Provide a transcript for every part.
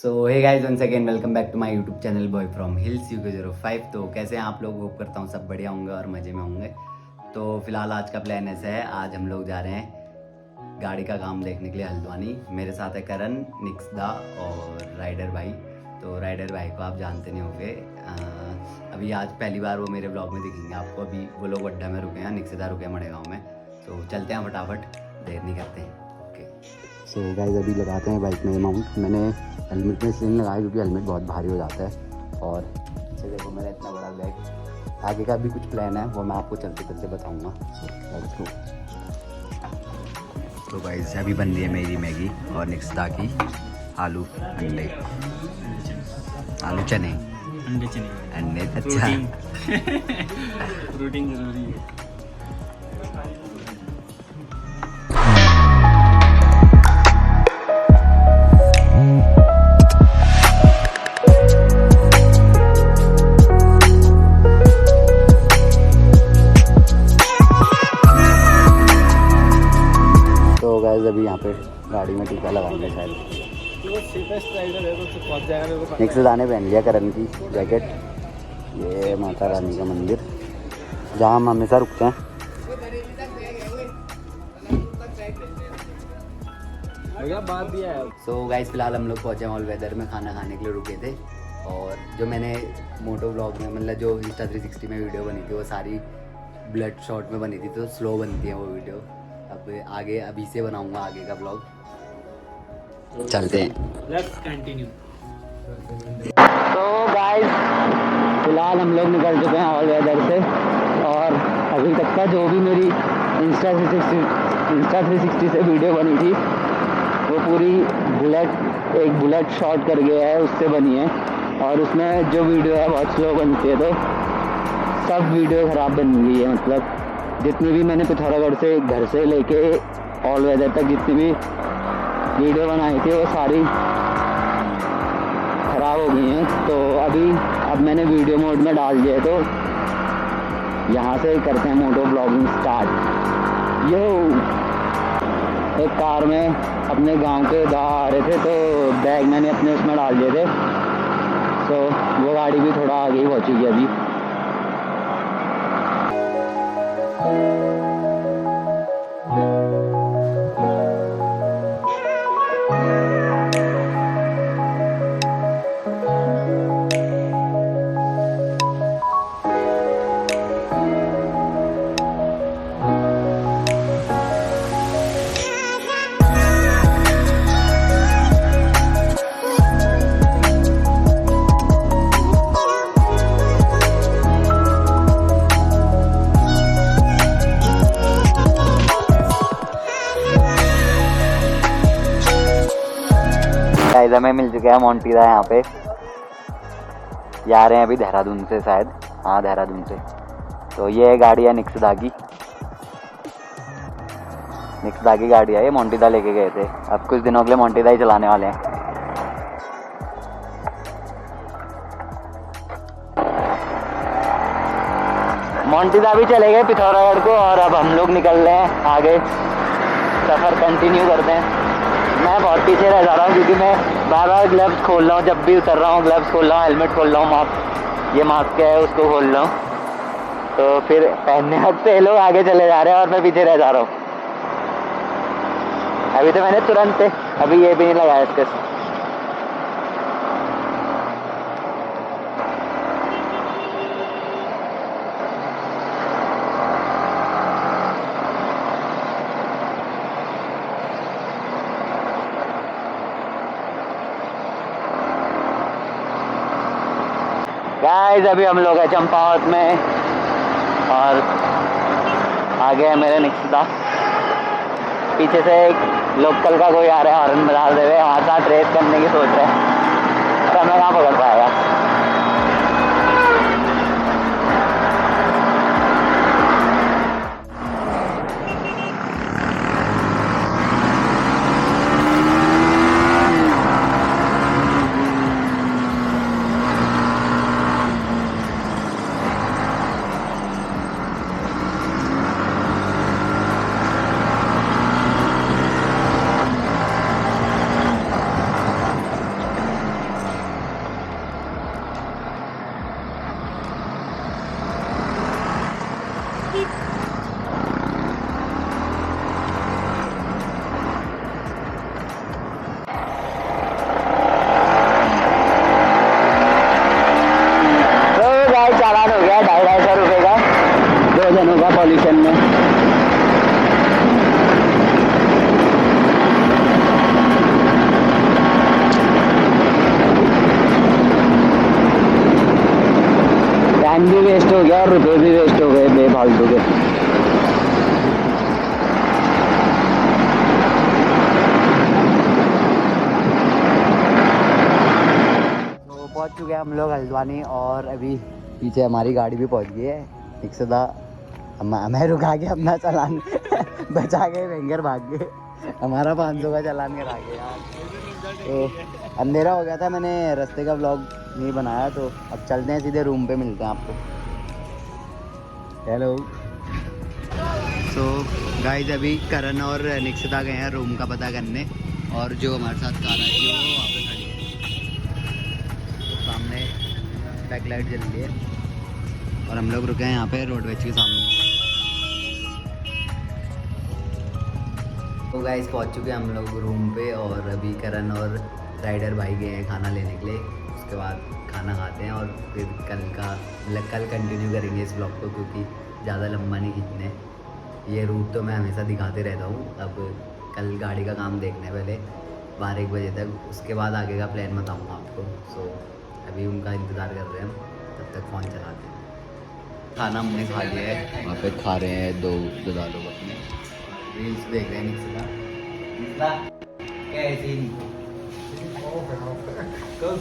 So hey guys once again welcome back to my YouTube channel boy from hills UK05। तो कैसे हैं आप लोग? होप करता हूँ सब बढ़िया होंगे और मज़े में होंगे। तो फिलहाल आज का प्लान ऐसा है, आज हम लोग जा रहे हैं गाड़ी का काम देखने के लिए हल्द्वानी। मेरे साथ है करण, निक्सदा और राइडर भाई। तो राइडर भाई को आप जानते नहीं होंगे, अभी आज पहली बार वो मेरे ब्लॉग में दिखेंगे आपको। अभी वो लोग अड्डा में रुके हैं, निक्सदा रुके हैं मड़ेगाँव में। तो चलते हैं फटाफट, देर नहीं करते हैं। ओके सो गाइस अभी लगाते हैं बाइक में माउंट। मैंने हेलमेट में इसलिए लगाया क्योंकि हेलमेट बहुत भारी हो जाता है। और से देखो मेरा इतना बड़ा बैग। आगे का भी कुछ प्लान है, वो मैं आपको चलते चलते बताऊंगा। सो तो गाइस अभी बन रही है मेरी मैगी और निक्सदा की आलू अंडे, आलू चने, अंडे। अच्छा प्रोटीन जरूरी है। तो गाइस अभी यहाँ पे गाड़ी में टीका लगाएंगे शायद। निक्सदा ने पहन लिया करण की जैकेट। ये माता रानी का मंदिर जहाँ हम हमेशा रुकते हैं। सो गाइस फिलहाल हम लोग पहुँचे ऑल वेदर में, खाना खाने के लिए रुके थे। और जो मैंने मोटो ब्लॉग में मतलब जो इंस्टा 360 में वीडियो बनी थी वो सारी ब्लड शॉट में बनी थी, तो स्लो बनती है वो वीडियो। अब आगे अभी से बनाऊंगा आगे का ब्लॉग। चलते हैं, लेट्स कंटिन्यू। तो गाइस फिलहाल हम लोग निकल चुके हैं ऑल वेदर से। और अभी तक का जो भी मेरी इंस्टा 360 से वीडियो बनी थी वो पूरी एक बुलेट शॉट कर गया है, उससे बनी है। और उसमें जो वीडियो है बहुत स्लो बनती है, तो सब वीडियो ख़राब बन गई है। मतलब जितनी भी मैंने पिथौरागढ़ से घर से लेके ऑल वेदर तक जितनी भी वीडियो बनाई थी वो सारी ख़राब हो गई हैं। तो अब मैंने वीडियो मोड में डाल दिया है, तो यहाँ से करते हैं मोटो ब्लॉगिंग स्टार्ट। यो एक कार में अपने गांव के बाहर आ रहे थे, तो बैग मैंने अपने उसमें डाल दिए थे। तो वो गाड़ी भी थोड़ा आगे ही पहुँचेगी अभी। गाइस हमें मिल चुका है मोंटीदा। यहाँ पे जा रहे हैं अभी देहरादून से, शायद हाँ देहरादून से। तो ये गाड़ी है निक्सदा की गाड़ी है। ये मोंटीदा लेके गए थे, अब कुछ दिनों के लिए मोंटीदा ही चलाने वाले हैं। मोंटीदा भी चले गए पिथौरागढ़ को, और अब हम लोग निकल रहे हैं आगे, सफ़र कंटिन्यू करते हैं। मैं बहुत पीछे रह जा रहा हूँ क्योंकि मैं बार बार ग्लव्स खोल रहा हूँ, जब भी उतर रहा हूँ ग्लव्स खोल रहा हूँ, हेलमेट खोल रहा हूँ, ये मास्क क्या है उसको खोल रहा हूँ। तो फिर पहनने वक्त से ये लोग आगे चले जा रहे हैं और मैं पीछे रह जा रहा हूँ। अभी तो मैंने तुरंत अभी ये भी नहीं लगाया इसके। गाइस अभी हम लोग हैं चंपावत में और आगे है मेरे निक्सदा। पीछे से एक लोकल का कोई आ रहा है हॉर्न बजा दे हुए, हमारे साथ रेस करने की सोच रहे हैं, तो मैं कहाँ पकड़ पाएगा। वेस्ट हो गया और रुपए भी वेस्ट हो गए बेफालतू के। तो पहुंच चुके हैं हम लोग हल्द्वानी और अभी पीछे हमारी गाड़ी भी पहुंच गई है। एक सदा हमें रुका के अपना चालान बचा के बैंगर भाग गए। हमारा 500 का चालान करा के यार। तो अंधेरा हो गया था, मैंने रास्ते का व्लॉग नहीं बनाया, तो अब चलते हैं सीधे रूम पे, मिलते हैं आपको। हेलो। सो गाइस अभी करण और निक्षिता गए हैं रूम का पता करने, और जो हमारे साथ कार आई है वो वहाँ पे खड़ी है। तो सामने बैकलाइट जल रही है और हम लोग रुके हैं यहाँ पे रोडवेज के सामने। तो गाइस पहुँच चुके हैं हम लोग रूम पे, और अभी करण और राइडर भाई गए हैं खाना लेने के लिए। उसके बाद खाना खाते हैं और फिर कल कंटिन्यू करेंगे इस ब्लॉग को, क्योंकि ज़्यादा लंबा नहीं खींचने। ये रूट तो मैं हमेशा दिखाते रहता हूँ। अब कल गाड़ी का काम देखने हैं पहले 12-1 बजे तक, उसके बाद आगे का प्लान बताऊँगा आपको। सो अभी उनका इंतज़ार कर रहे हैं हम, तब तक फ़ोन चलाते हैं। खाना हमने खा लिया है, वहाँ पे खा रहे हैं दो लोग अपने रील्स देख रहे हैं। निकला कैसी कल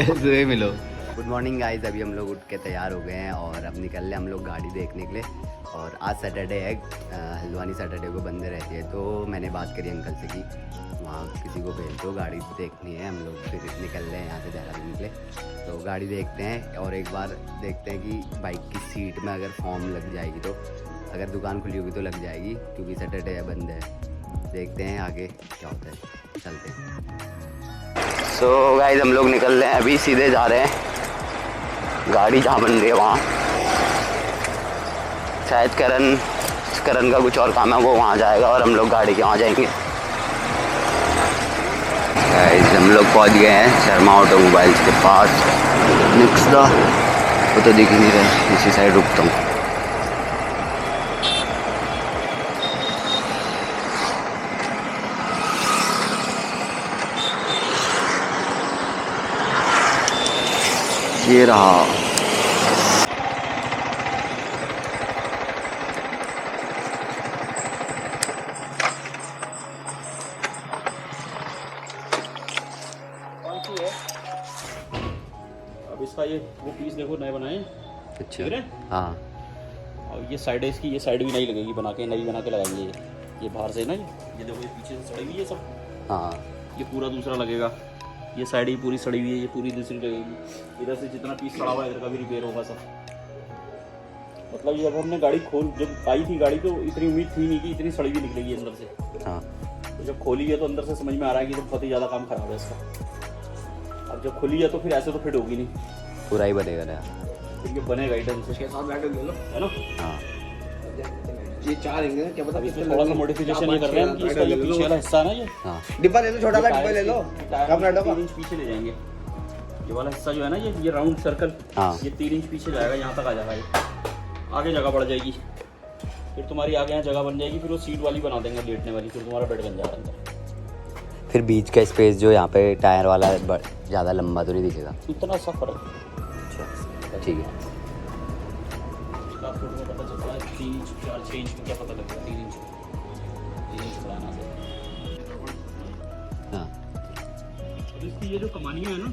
सुबह मिलो। गुड मॉर्निंग गाइस, अभी हम लोग उठ के तैयार हो गए हैं और अब निकल रहे हम लोग गाड़ी देखने के लिए। और आज सैटरडे है, हल्द्वानी सैटरडे को बंद रहती है, तो मैंने बात करी अंकल से कि वहाँ किसी को भेज दो, गाड़ी देखनी है। हम लोग फिर निकल रहे हैं यहाँ से देहरादून के लिए। तो गाड़ी देखते हैं और एक बार देखते हैं कि बाइक की सीट में अगर फॉर्म लग जाएगी, तो अगर दुकान खुली होगी तो लग जाएगी, क्योंकि सैटरडे है, बंद है। देखते हैं आगे क्या होता है, चलते हैं। सो गाइस हम लोग निकल रहे हैं, अभी सीधे जा रहे हैं गाड़ी जहाँ बन रही है वहाँ। शायद करण का कुछ और काम है, वो वहाँ जाएगा और हम लोग गाड़ी के वहाँ जाएंगे। गाइस हम लोग पहुँच गए हैं शर्मा ऑटोमोबाइल्स के पास। निक्सदा वो तो दिख ही नहीं रहा, इसी साइड रुकता हूँ। ये रहा। अब इसका ये वो पीस देखो नए बनाए। अच्छा। हाँ। और ये साइड है इसकी, ये साइड भी नई लगेगी, नई बना के लगाएंगे। ये बाहर से ना, ये देखो ये पीछे से सड़ी हुई है सब। हाँ। ये पूरा दूसरा लगेगा। ये साइड ही पूरी सड़ी हुई है, ये पूरी दूसरी लगेगी। इधर से जितना पीस सड़ा हुआ है इधर का भी रिपेयर होगा सब। मतलब जब हमने गाड़ी जब आई थी गाड़ी, तो इतनी उम्मीद थी नहीं कि इतनी सड़ी हुई निकलेगी अंदर से। हाँ। तो जब खोली है तो अंदर से समझ में आ रहा है कि तो बहुत ही ज़्यादा काम खराब है इसका। अब जब खुली है तो फिर ऐसे तो फिट होगी नहीं, पूरा ही बनेगा ना। फिर ये बनेगा ही ढंग से, है ना। हाँ। ये 4 इंजन है, क्या पता इसमें थोड़ा सा मॉडिफिकेशन ये कर रहे हैं कि इसका ये पीछे वाला हिस्सा है ना, ये हाँ। डिब्बा ले लो, छोटा वाला डिब्बा ले लो। कम रेडो का 3 इंच पीछे ले जाएंगे। ये वाला हिस्सा जो है ना, ये राउंड सर्कल, हाँ। ये 3 इंच पीछे जाएगा, यहाँ तक आ जाएगा। ये आगे जगह बढ़ जाएगी, फिर तुम्हारी आगे यहाँ जगह बन जाएगी। फिर वो सीट वाली बना देंगे, लेटने वाली, फिर तुम्हारा बेड बन जाएगा अंदर। फिर बीच का स्पेस जो यहाँ पे टायर वाला ज़्यादा लंबा तो नहीं दिखेगा। इतना सा फर्क। अच्छा ठीक है। इसका फुट में पता चलता है 3 इंच 4-6 इंच में क्या पता लगता है। 3 इंच बढ़ाना है। हाँ। अब इसकी ये जो कमानियाँ है ना,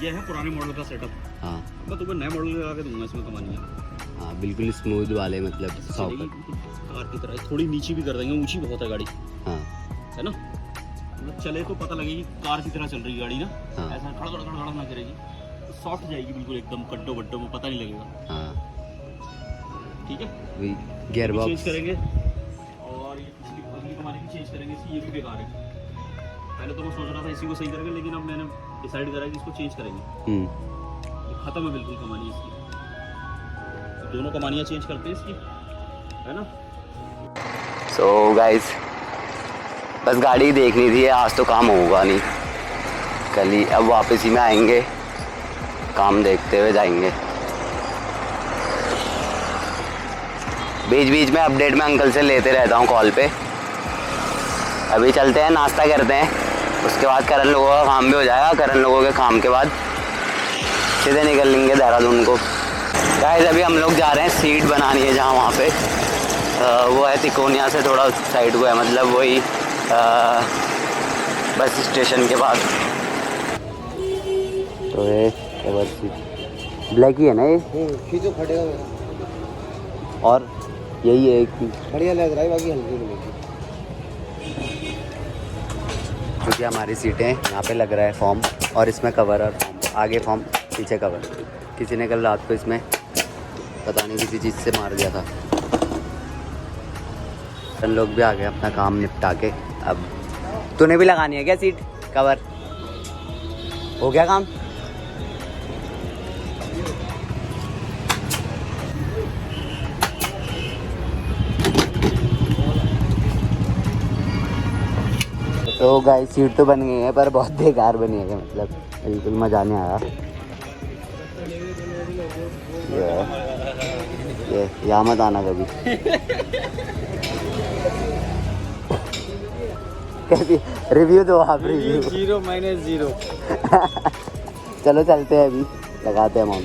ये है पुराने मॉडल का सेटअप। हाँ। मैं तुम्हें नए मॉडल लगा के दूंगा इसमें कमानियाँ। हाँ बिल्कुल स्मूथ वाले, मतलब सॉफ्ट। कार की तरह थोड़ी नीची भी कर देंगे, ऊंची बहुत है गाड़ी, हाँ। है ना। मतलब चले तो पता लगेगी कार की तरह चल रही गाड़ी ना। हाँ। ऐसा खड़खड़ खड़खड़ ना करेगी, तो सॉफ्ट जाएगी बिल्कुल एकदम, गड्ढों वड्ढों में पता नहीं लगेगा। हाँ। ठीक है, गियर चेंज बॉक्स करेंगे। और ये पिछली अगली कमानी भी चेंज करेंगे इसकी, ये भी बेकार है। पहले तो मैं सोच रहा था इसी को सही करेंगे, लेकिन अब मैंने डिसाइड करा कि इसको चेंज करेंगे। खत्म है बिल्कुल कमानी इसकी। दोनों कमानियाँ चेंज करते हैं इसकी, है ना। सो गाइस बस गाड़ी देखनी थी, आज तो काम होगा नहीं, कल ही। अब वापस ही में आएंगे, काम देखते हुए जाएंगे। बीच बीच में अपडेट में अंकल से लेते रहता हूँ कॉल पे। अभी चलते हैं, नाश्ता करते हैं, उसके बाद करण लोगों का काम भी हो जाएगा। करण लोगों के काम के बाद सीधे निकल लेंगे देहरादून को। गाइस अभी हम लोग जा रहे हैं सीट बनानी है जहाँ वहाँ पे वो है तिकोनिया से थोड़ा साइड को है, मतलब वही बस स्टेशन के बाद। तो ये कवर सीट ब्लैक ही है ना ये, खींचो फटेगा मेरा। और यही है एक बढ़िया लग रहा है, बाकी हल्की मिलेगी। क्योंकि हमारी सीटें यहाँ पे लग रहा है फॉर्म, और इसमें कवर और फॉर्म, आगे फॉर्म पीछे कवर। किसी ने कल रात को इसमें पता नहीं किसी चीज़ से मार दिया था। हम लोग भी आ गए अपना काम निपटा के। अब तूने भी लगानी है क्या सीट कवर? हो गया काम? तो गाइस सीट तो बन गई है पर बहुत बेकार बनी है, मतलब बिल्कुल मज़ा नहीं आया। ये यहाँ मत आना कभी। कैसी रिव्यू दो आप, रिव्यू। 0 चलो चलते हैं, अभी लगाते हैं हम।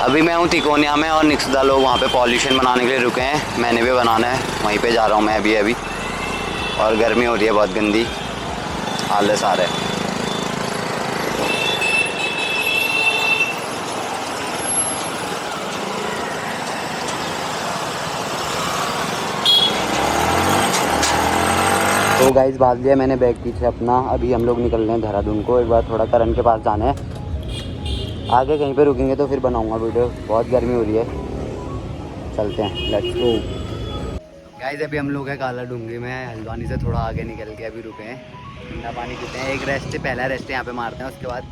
अभी मैं हूँ तिकोनिया में और निक्सदा लोग वहाँ पे पॉल्यूशन बनाने के लिए रुके हैं। मैंने भी बनाना है, वहीं पे जा रहा हूँ मैं अभी। और गर्मी हो रही है बहुत गंदी, आलस आ रहा है। तो गाइस बात लिया मैंने बैग पीछे अपना। अभी हम लोग निकल रहे हैं देहरादून को। एक बार थोड़ा करण के पास जाना है, आगे कहीं पे रुकेंगे तो फिर बनाऊंगा वीडियो। बहुत गर्मी हो रही है, चलते हैं, लेट्स गो। गाइस अभी हम लोग हैं काला डूंगरी में, हल्द्वानी से थोड़ा आगे निकल के अभी रुके हैं, ठंडा पानी पीते हैं। एक रेस्ट, पहला रेस्ट यहाँ पे मारते हैं, उसके बाद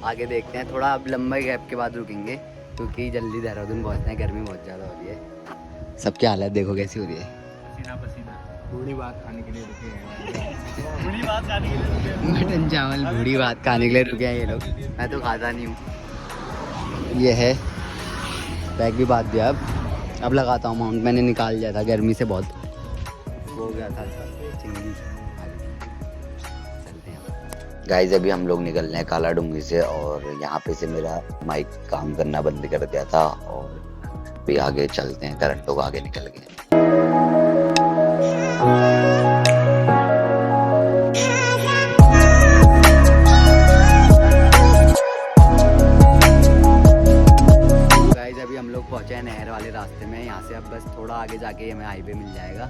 आगे देखते हैं। थोड़ा अब लंबा गैप के बाद रुकेंगे क्योंकि जल्दी देहरादून पहुँचना है, गर्मी बहुत ज़्यादा हो रही है। सबकी हालत देखो कैसी हो रही है। बूढ़ी बात खाने के लिए रुके हैं। मटन चावल बूढ़ी बात खाने के लिए रुके हैं ये लोग। मैं तो खाता नहीं हूँ। ये है बैग भी बात दिया। अब लगाता हूँ माउंट, मैंने निकाल दिया था, गर्मी से बहुत हो गया था चिंगी। गाइस अभी हम लोग निकल रहे हैं काला डूंगरी से, और यहाँ पे से मेरा माइक काम करना बंद कर दिया था, और भी आगे चलते हैं। करंट लोग आगे निकल गए। अभी हम लोग पहुंचे हैं नहर वाले रास्ते में। यहाँ से अब बस थोड़ा आगे जाके हमें हाईवे मिल जाएगा।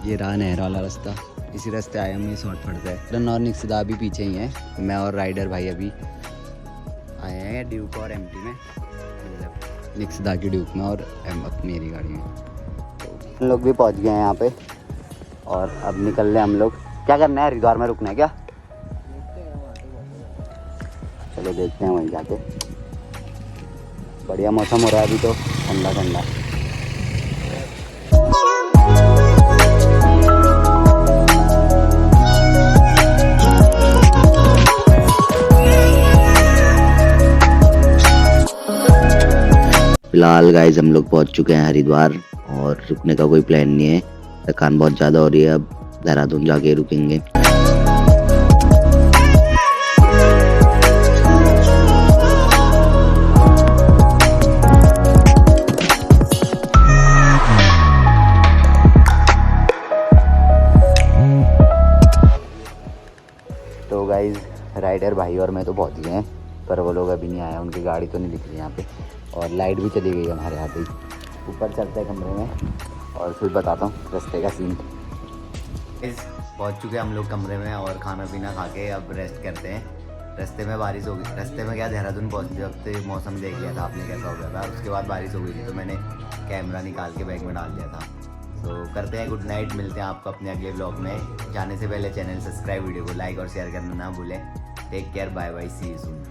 ये रहा नहर वाला रास्ता, इसी रास्ते आए हम, ये शॉर्ट पड़ता है। रन और निक्सदा अभी पीछे ही हैं, मैं और राइडर भाई अभी आए हैं ड्यूक और एमटी में, मतलब निक्सदा की ड्यूक में और मेरी गाड़ी में। तो हम लोग भी पहुँच गए हैं यहाँ पे, और अब निकल रहे हम लोग। क्या करना है, हरिद्वार में रुकना है क्या? चलो देखते हैं वहीं जाके। बढ़िया मौसम हो रहा है अभी तो, ठंडा ठंडा। फिलहाल गाइस हम लोग पहुंच चुके हैं हरिद्वार, और रुकने का कोई प्लान नहीं है। थकान बहुत ज़्यादा हो रही है, अब देहरादून जाके रुकेंगे। तो गाइज राइडर भाई और मैं तो पहुंच गए हैं, पर वो लोग अभी नहीं आए, उनकी गाड़ी तो नहीं दिख रही यहाँ पे, और लाइट भी चली गई हमारे हाथ ही। ऊपर चलते हैं कमरे में और फिर बताता हूँ रास्ते का सीन। पहुँच चुके हम लोग कमरे में, और खाना पीना खा के अब रेस्ट करते हैं। रास्ते में बारिश हो गई, रास्ते में क्या देहरादून पहुँचते वक्त मौसम देख लिया था आपने कैसा हो गया था। उसके बाद बारिश हो गई थी, तो मैंने कैमरा निकाल के बैग में डाल दिया था। तो करते हैं गुड नाइट, मिलते हैं आपको अपने अगले ब्लॉग में। जाने से पहले चैनल सब्सक्राइब, वीडियो को लाइक और शेयर करना ना भूलें। Take care, bye bye, see you soon.